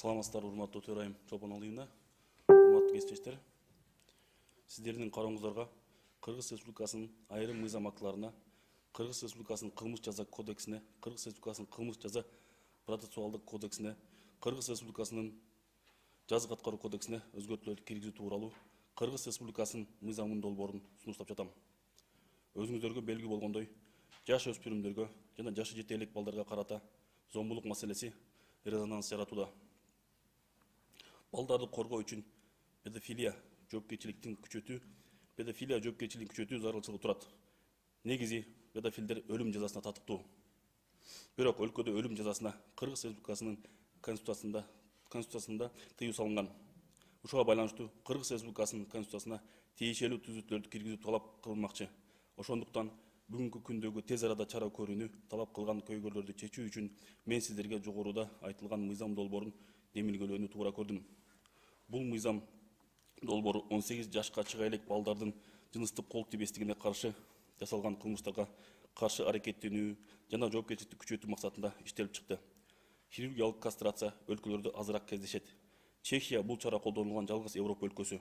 Саламатсыздар, урматтуу төрайым Чолпоналыевна, урматтуу кесиптештер. Сиздердин карооңуздарга Кыргыз Республикасынын айрым мыйзам актыларына, Кыргыз Республикасынын кылмыш жаза кодексине, Кыргыз Республикасынын кылмыш жаза процессуалдык кодексине, Кыргыз Республикасынын жазык аткаруу кодексине өзгөртүүлөрдү киргизүү тууралуу Кыргыз Республикасынын мыйзамын долбоорун сунуштап жатам. Өзүңүздөргө белгилүү болгондой, жаш өспүрүмдөргө жана жашы жете элек балдарга карата зомбулук маселеси резонанс жаратууда. Балдарды коргоо үчүн педофилия жоопкерчилигин күчөтүү зарылчылыгы турат. Негизи педофилдер өлүм жазасына татыктуу. Бирок өлкөдө өлүм жазасына Кыргыз Республикасынын конституциясында тыюу салынган. Ушуга байланыштуу Кыргыз Республикасынын конституциясына тиешелүү түзөтүүлөрдү киргизүү талап кылынмакчы. Ошондуктан бүгүнкү күндөгү тез арада чара көрүүнү талап кылган көйгөйлөрдү чечүү үчүн мен сиздерге жогоруда айтылган мыйзам долбоорун демилгелөөнү туура көрдүм. Бул мыйзам долбоору 18 жашка чыга элек балдардын жыныстык кол тийбестигине каршы жасалган кылмыштарга каршы аракеттенүү жана жоопкерчиликти күчөтүү максатында иштелип чыкты. Хирургиялык кастрация өлкөлөрдө азыраак кездешет. Чехия бул чара колдонулган жалгыз Европа өлкөсү.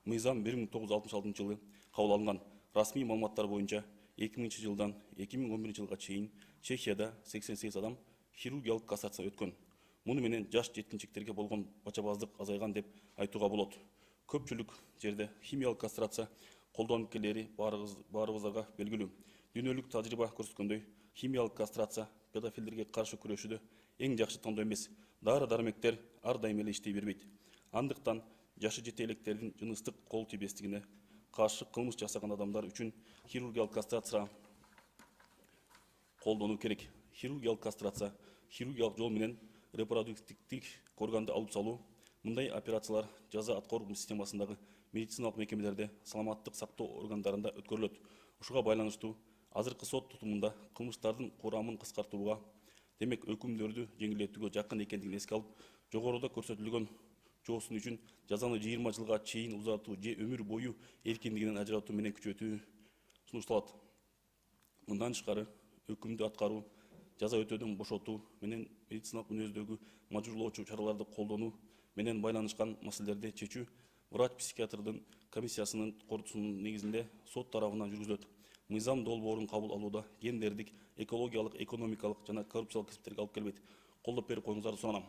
Мыйзам 1966 жылы кабыл алынган. Расмий маалыматтар боюнча 2000 жылдан 2011 жылга чейин Чехияда 88 адам хирургиялык кастрация өткөн. Муну менен жаш жеткинчектерге болгон бачабаздык азайган деп айтууга болот. Көпчүлүк жерде химиялык кастрация колдонуп келери баарыбыздарга белгилүү. Дүйнөлүк тажрыйба көрсөткөндөй, химиялык кастрация педофилдерге каршы күрөшүүдө эң жакшы тандоо эмес. Дары-дармектер ар дайым эле иштей бербейт. Андыктан жашы жете электердин жыныстык кол тийбестигине каршы кылмыш жасаган адамдар үчүн хирургиялык кастрация колдонуу керек. Хирургиялык кастрация хирургиялык жол менен репродуктивдик органды алып салуу. Мындай операциялар жаза аткаруу системасындагы медициналык мекемелерде саламаттык сактоо органдарында өткөрүлөт. Ушуга байланыштуу азыркы сот тутумунда кылмыштардын курамын кыскартууга, демек өкүмдөрдү жеңилдетүүгө жакын экендигин эске алып, жогоруда көрсөтүлгөн жоосун үчүн жазаны 20 жылга чейин узартуу же өмүр бою эркиндигинен ажыратуу менен күчөтүү сунушталат. Мындан тышкары өкүмдү аткаруу, жаза өтөөдөн бошотуу менен медициналык мүнөздөгү мажбурлоочу чараларды колдонуу менен байланышкан маселелерди чечүү врач-психиатрдын комиссиясынын корутуусунун негизинде сот тарабынан жүргүзүлөт. Мыйзам долбоорун кабыл алууда гендердик, экологиялык, экономикалык жана коррупциялык кесиптерге алып келбейт. Колдоп берип коюңуздарды суранам.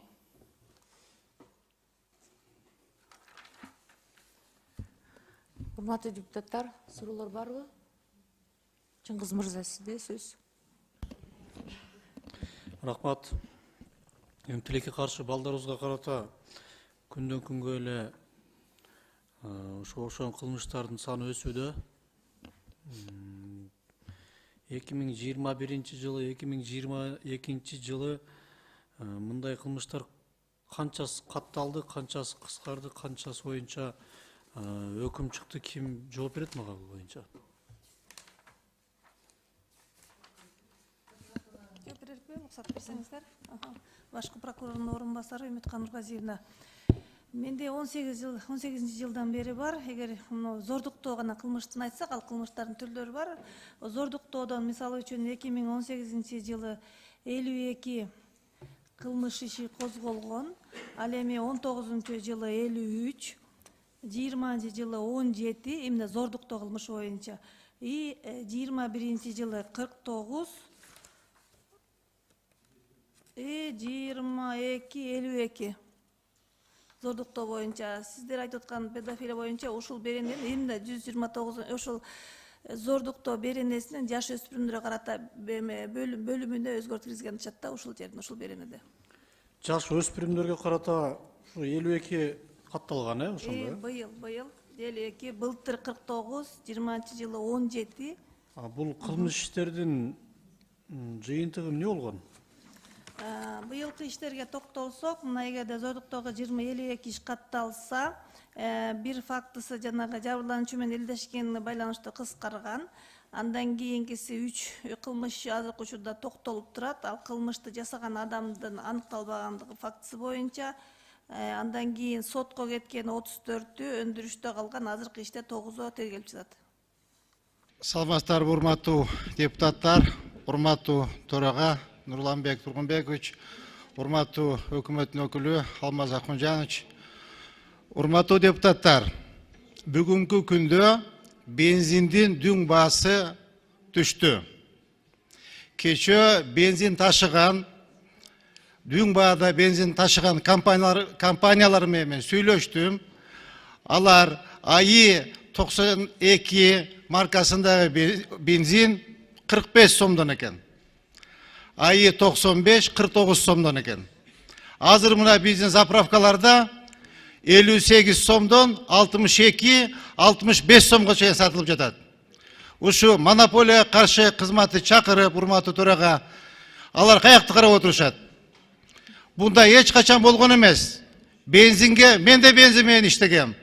Урматтуу депутаттар, суроолор барбы? Чыңгыз мырза, сизде сөз. Рахмат. Тилекке каршы балдарыбызга карата күндөн күнгө эле ошол кылмыштардын саны өсүүдө. 2021 жылы, 2022 жылы мындай кылмыштар канчасы катталды, канчасы кыскарды, канчасы боюнча өкүм чыкты, ким жооп берет мага бул боюнча? Жооп берерби, уруксат берсеңиздер. Башкы прокурордун орун басары Үмүткан Нургазиевна. Менде 18 жылдан бери бар. Эгер зордуктоо гана кылмыштын айтсак, ал кылмыштардын түрлөрү бар. Зордуктоодон мисалы үчүн 2018 жылы 52 кылмыш иши козголгон. Ал эми 19 жылы 53, 20 жылы 17 эмне зордуктоо кылмышы боюнча. 21 жылы 49, 22, 52. Зордуктоо боюнча, сиздер айтып аткан педофилия боюнча ушул берененин эмне 129 ушул зордуктоо беренесинин жаш өспүрүмдөргө карата бөлүмүнө өзгөртүү киргизген атышат да, ушул жердин, ушул беренеде. Жаш өспүрүмдөргө карата 52 катталган, ошондой? Быйыл 52, былтыр 49, 20 жылы 17. Бул кылмыш иштердин жыйынтыгы эмне болгон? Быйылкы иштерге токтолсок, мына эгерде зордуктоого 52 иш катталса, бир фактысы жанагы жабырлануучу менен элдешкенине байланыштуу кыскарган. Андан кийинкиси 3 кылмыш азыркы учурда токтолуп турат. Ал кылмышты жасаган адамдын аныкталбагандыгы фактысы боюнча. Андан кийин сотко кеткен 34-ü, өндүрүштө калган азыркы иште 9-у тергелип жатат. Саламатсыздарбы, урматтуу депутаттар, урматтуу төрага Нурланбек Тургунбекович, урматтуу өкмөттүн өкүлү Алмаз Акмажанович, урматтуу депутаттар, бүгүнкү күндө бензиндин дүң баасы түштү. Кечөө бензин ташыган, дүң баада бензин ташыган компаниялар менен сүйлөштүм. Алар АИ 92 маркасындагы бензин 45 сомдон экен. АИ 95 49 сомдон экен. Азыр мына биздин заправкаларда 58 сомдон 62-65 сомго чейин сатылып жатат. Ушу монополия каршы кызматы чакырып, урматтуу төрага, алар каякты карап отурушат. Бунда эч качан болгон эмес. Бензинге, мен де бензин менен иштегем.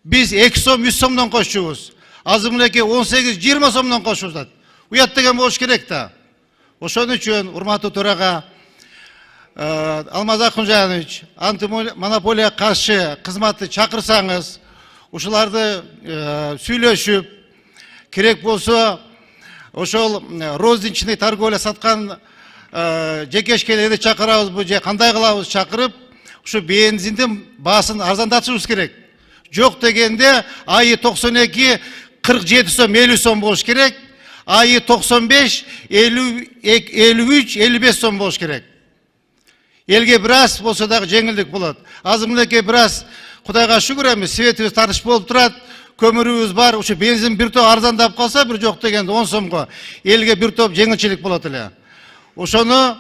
Biz 2 сом 3 сомдон кошчубуз. Азыр мынакей 18-20 сомдон кошчубуз. Уят деген болуш керек да. Ошон үчүн урматтуу төрага Алмаз Акмажанович, антимонополия каршы кызматты чакырсаңыз, ушуларды сүйлөшүп, керек болсо ошол розничный торговля саткан жекешкелерди чакырабызбы же кандай кылабыз чакырып, ушу бензиндин баасын арзандатышыбыз керек. Жок дегенде АИ 92 47 сом 50 сом болуш керек. АИ 95 53-55 сом болуш керек. Элге бираз болсо дагы жеңилдик болот. Азыр мынакей бираз Кудайга шүгүр эми светибиз тарыш болуп турат, көмүрүбүз бар. Ушу бензин бир топ арзандап калса, бир жок дегенде 10 сомго элге бир топ жеңилчилик болот эле. Ошону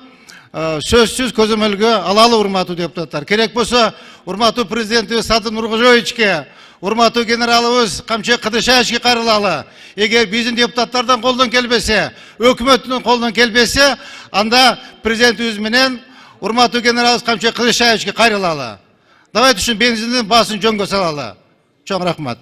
сөзсүз көзөмөлгө алалы урматтуу депутаттар. Керек болсо урматтуу президентибиз Садыр Нуркожоевичке, урматтуу генералыбыз Камчы Кыдышаевичке кайрылалы. Эгер биздин депутаттардан колдон келбесе, өкмөттүн колдон келбесе, анда президентибиз менен урматтуу генералыбыз Камчы Кыдышаевичке кайрылалы. Давайте ушун бензиндин баасын жөнгө салалы. Чоң рахмат.